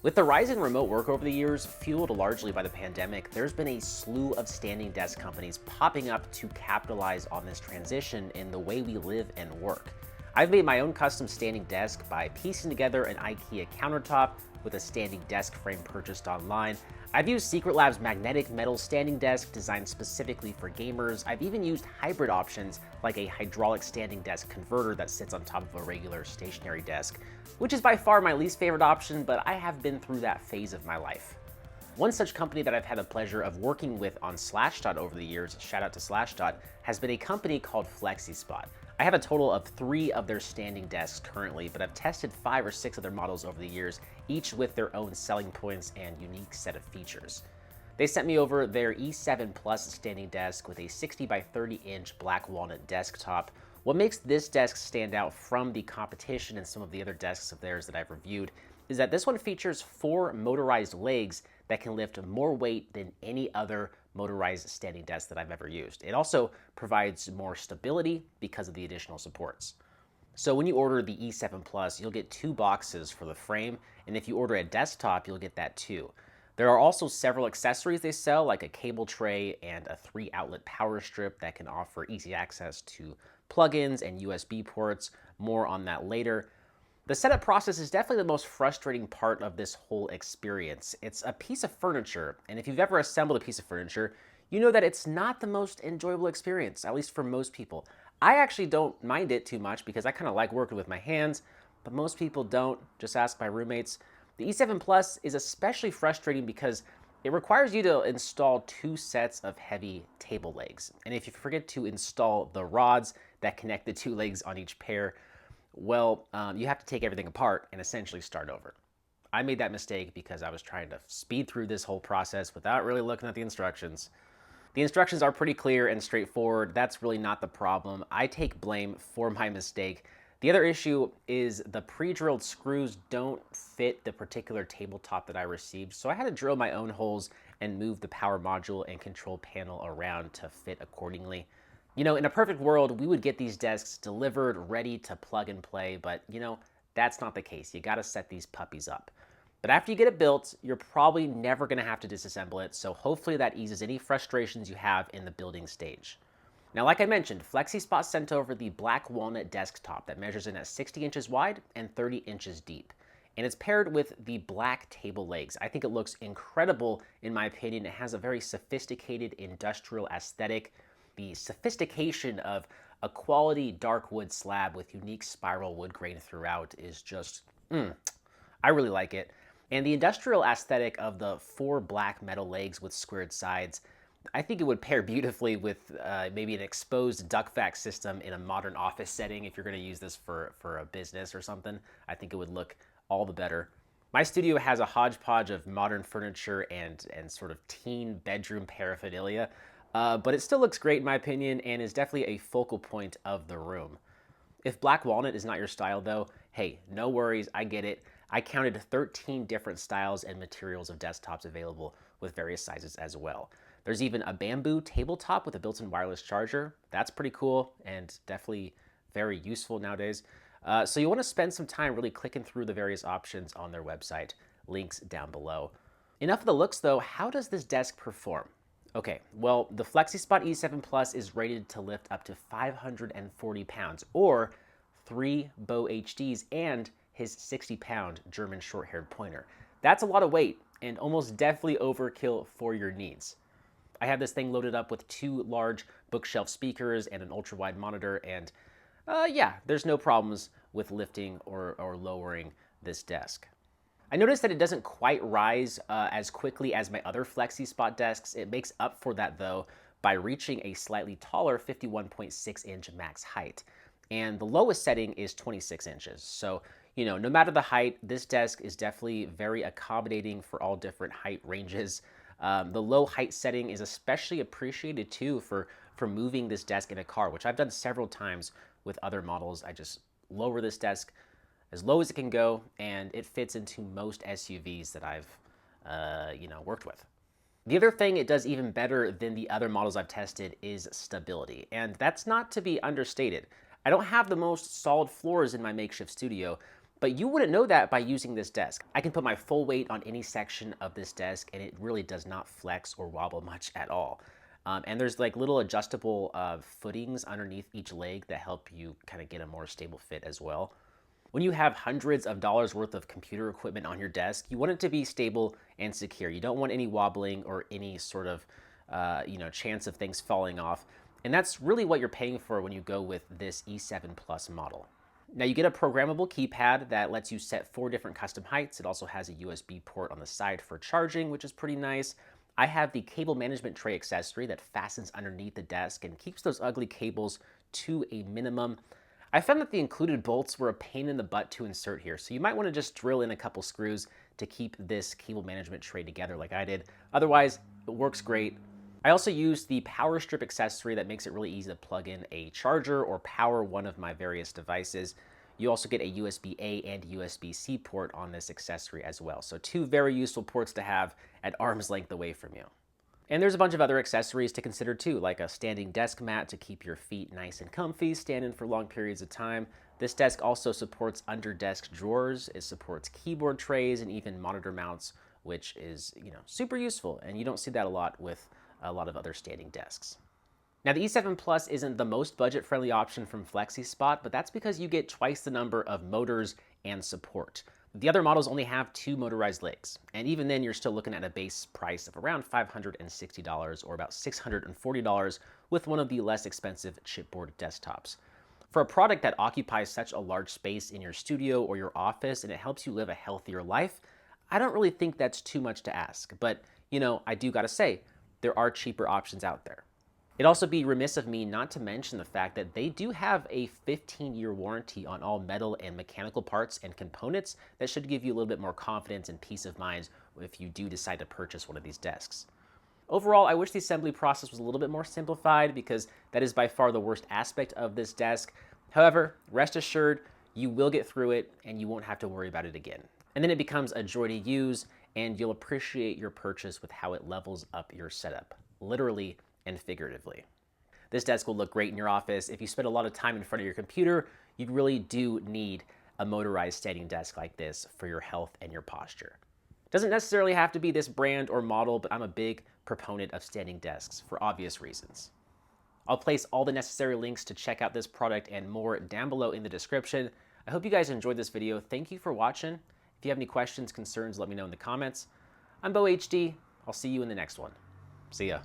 With the rise in remote work over the years, fueled largely by the pandemic, there's been a slew of standing desk companies popping up to capitalize on this transition in the way we live and work. I've made my own custom standing desk by piecing together an IKEA countertop with a standing desk frame purchased online. I've used Secret Lab's magnetic metal standing desk designed specifically for gamers. I've even used hybrid options like a hydraulic standing desk converter that sits on top of a regular stationary desk, which is by far my least favorite option, but I have been through that phase of my life. One such company that I've had the pleasure of working with on Slashdot over the years, shout out to Slashdot, has been a company called FlexiSpot. I have a total of 3 of their standing desks currently, but I've tested 5 or 6 of their models over the years, each with their own selling points and unique set of features. They sent me over their E7 Plus standing desk with a 60 by 30 inch black walnut desktop. What makes this desk stand out from the competition and some of the other desks of theirs that I've reviewed is that this one features 4 motorized legs that can lift more weight than any other motorized standing desk that I've ever used. It also provides more stability because of the additional supports. So when you order the E7 Plus, you'll get 2 boxes for the frame, and if you order a desktop, you'll get that too. There are also several accessories they sell, like a cable tray and a 3-outlet power strip that can offer easy access to plugins and USB ports. More on that later. The setup process is definitely the most frustrating part of this whole experience. It's a piece of furniture, and if you've ever assembled a piece of furniture, you know that it's not the most enjoyable experience, at least for most people. I actually don't mind it too much because I kind of like working with my hands, but most people don't. Just ask my roommates. The E7 Plus is especially frustrating because it requires you to install 2 sets of heavy table legs. And if you forget to install the rods that connect the 2 legs on each pair, well, you have to take everything apart and essentially start over. I made that mistake because I was trying to speed through this whole process without really looking at the instructions. The instructions are pretty clear and straightforward. That's really not the problem. I take blame for my mistake. The other issue is the pre-drilled screws don't fit the particular tabletop that I received, so I had to drill my own holes and move the power module and control panel around to fit accordingly. You know, in a perfect world, we would get these desks delivered, ready to plug and play, but you know, that's not the case. You gotta set these puppies up. But after you get it built, you're probably never gonna have to disassemble it, so hopefully that eases any frustrations you have in the building stage. Now, like I mentioned, FlexiSpot sent over the black walnut desktop that measures in at 60 inches wide and 30 inches deep. And it's paired with the black table legs. I think it looks incredible in my opinion. It has a very sophisticated industrial aesthetic. The sophistication of a quality dark wood slab with unique spiral wood grain throughout is just, I really like it. And the industrial aesthetic of the 4 black metal legs with squared sides, I think it would pair beautifully with maybe an exposed duct vac system in a modern office setting. If you're going to use this for a business or something, I think it would look all the better. My studio has a hodgepodge of modern furniture and sort of teen bedroom paraphernalia. But it still looks great in my opinion and is definitely a focal point of the room. If black walnut is not your style though, hey, no worries, I get it. I counted 13 different styles and materials of desktops available with various sizes as well. There's even a bamboo tabletop with a built-in wireless charger. That's pretty cool and definitely very useful nowadays. So you want to spend some time really clicking through the various options on their website. Links down below. Enough of the looks though, how does this desk perform? Okay, well, the FlexiSpot E7 Plus is rated to lift up to 540 pounds, or 3 Bow HDs and his 60-pound German short-haired pointer. That's a lot of weight, and almost definitely overkill for your needs. I have this thing loaded up with 2 large bookshelf speakers and an ultra-wide monitor, and yeah, there's no problems with lifting or lowering this desk. I noticed that it doesn't quite rise as quickly as my other FlexiSpot desks. It makes up for that though by reaching a slightly taller 51.6 inch max height. And the lowest setting is 26 inches. So, you know, no matter the height, this desk is definitely very accommodating for all different height ranges. The low height setting is especially appreciated too for moving this desk in a car, which I've done several times with other models. I just lower this desk as low as it can go, and it fits into most SUVs that I've, worked with. The other thing it does even better than the other models I've tested is stability, and that's not to be understated. I don't have the most solid floors in my makeshift studio, But you wouldn't know that by using this desk. I can put my full weight on any section of this desk and it really does not flex or wobble much at all. And there's like little adjustable footings underneath each leg that help you kind of get a more stable fit as well. When you have hundreds of dollars worth of computer equipment on your desk, you want it to be stable and secure. You don't want any wobbling or any sort of chance of things falling off. And that's really what you're paying for when you go with this E7 Plus model. Now you get a programmable keypad that lets you set 4 different custom heights. It also has a USB port on the side for charging, which is pretty nice. I have the cable management tray accessory that fastens underneath the desk and keeps those ugly cables to a minimum. I found that the included bolts were a pain in the butt to insert here, so you might want to just drill in a couple screws to keep this cable management tray together like I did. Otherwise, it works great. I also used the power strip accessory that makes it really easy to plug in a charger or power one of my various devices. You also get a USB-A and USB-C port on this accessory as well. So 2 very useful ports to have at arm's length away from you. And there's a bunch of other accessories to consider too, like a standing desk mat to keep your feet nice and comfy, standing for long periods of time. This desk also supports under-desk drawers. It supports keyboard trays and even monitor mounts, which is, super useful. And you don't see that a lot with a lot of other standing desks. Now the E7 Plus isn't the most budget-friendly option from FlexiSpot, but that's because you get twice the number of motors and support. The other models only have 2 motorized legs, and even then you're still looking at a base price of around $560 or about $640 with one of the less expensive chipboard desktops. For a product that occupies such a large space in your studio or your office and it helps you live a healthier life, I don't really think that's too much to ask. But, I do gotta say, there are cheaper options out there. It'd also be remiss of me not to mention the fact that they do have a 15-year warranty on all metal and mechanical parts and components that should give you a little bit more confidence and peace of mind if you do decide to purchase one of these desks. Overall, I wish the assembly process was a little bit more simplified because that is by far the worst aspect of this desk. However, rest assured, you will get through it and you won't have to worry about it again. And then it becomes a joy to use and you'll appreciate your purchase with how it levels up your setup, literally and figuratively. This desk will look great in your office. If you spend a lot of time in front of your computer, you really do need a motorized standing desk like this for your health and your posture. It doesn't necessarily have to be this brand or model, but I'm a big proponent of standing desks for obvious reasons. I'll place all the necessary links to check out this product and more down below in the description. I hope you guys enjoyed this video. Thank you for watching. If you have any questions, concerns, let me know in the comments. I'm Bo HD. I'll see you in the next one. See ya.